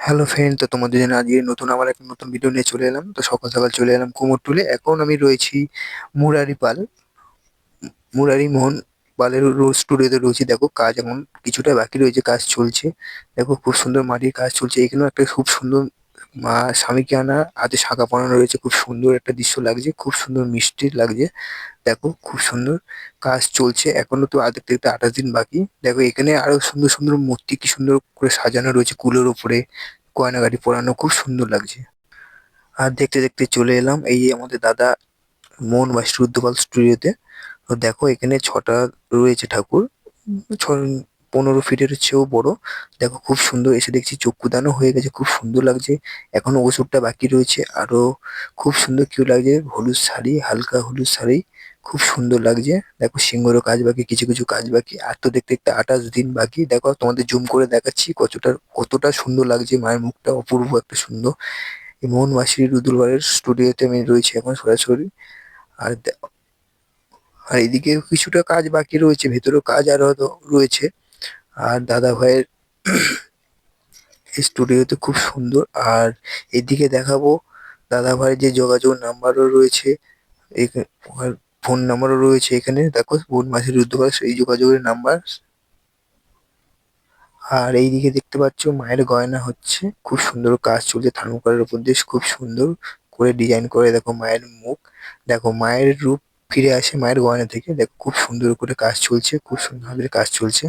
Hello friend, তো তোমাদের জন্য আজকে আবার একটা নতুন ভিডিও নিয়ে চলে এলাম। তো সকাল সকাল চলে এলাম কুমোরটুলে। এখন আমি রয়েছি মুরারি পাল, মুরারি মোহন পালের স্টুডিওতে রয়েছি। দেখো কাজ এখন কিছুটা বাকি রয়েছে, কাজ চলছে। দেখো খুব সুন্দর মাটির কাজ চলছে। এখানেও একটা খুব সুন্দর মা স্বামীকে আনা হাতে শাঁখা পরানো রয়েছে। খুব সুন্দর একটা দৃশ্য লাগছে, খুব সুন্দর মিষ্টি লাগছে। দেখো খুব সুন্দর কাজ চলছে, এখনো তো দেখতে দেখতে 28 দিন বাকি। দেখো এখানে আরো সুন্দর সুন্দর মূর্তি কি সুন্দর করে সাজানো রয়েছে কুলোর উপরে, গয়নাগাটি পরানো, খুব সুন্দর লাগছে। আর দেখতে দেখতে চলে এলাম এই যে আমাদের দাদা মোহন বাস রুদ্রপাল স্টুডিওতে। তো দেখো এখানে 6টা রয়েছে ঠাকুর, 15 ফিটের চেয়েও বড়। দেখো খুব সুন্দর, এসে দেখছি চক্ষুদানও হয়ে গেছে, খুব সুন্দর লাগছে। এখনো ওষুধটা বাকি রয়েছে আরো। খুব সুন্দর কিউ লাগছে, হলুদ শাড়ি, হালকা হলুদ শাড়ি, খুব সুন্দর লাগছে। দেখো সিংহেরও কাজ বাকি, কিছু কিছু কাজ বাকি। আর তো দেখতে দেখতে 28 দিন বাকি। দেখো তোমাদের জুম করে দেখাচ্ছি কতটা কতটা সুন্দর লাগছে, মায়ের মুখটা অপূর্ব একটা সুন্দর। এই মোহন মাসির রুদুলবাড়ির স্টুডিওতে আমি রয়েছি এখন সরাসরি। আর আর এদিকে কিছুটা কাজ বাকি রয়েছে, ভেতরেও কাজ আরো রয়েছে। আর দাদা ভাইয়ের স্টুডিওতে খুব সুন্দর। আর এদিকে দেখাবো দাদা ভাইয়ের যে যোগাযোগ নাম্বারও রয়েছে, ফোন নাম্বারও রয়েছে এখানে। দেখো বোন মাসির রুদ্রবাস এই যোগাযোগের নাম্বার। আর এইদিকে দেখতে পাচ্ছ মায়ের গয়না হচ্ছে, খুব সুন্দর কাজ চলছে থার্মোকলের উপর দিয়ে, খুব সুন্দর করে ডিজাইন করে। দেখো মায়ের মুখ, দেখো মায়ের রূপ ফিরে আসে মায়ের গয়না থেকে। দেখো খুব সুন্দর করে কাজ চলছে, খুব সুন্দর ভাবে কাজ চলছে।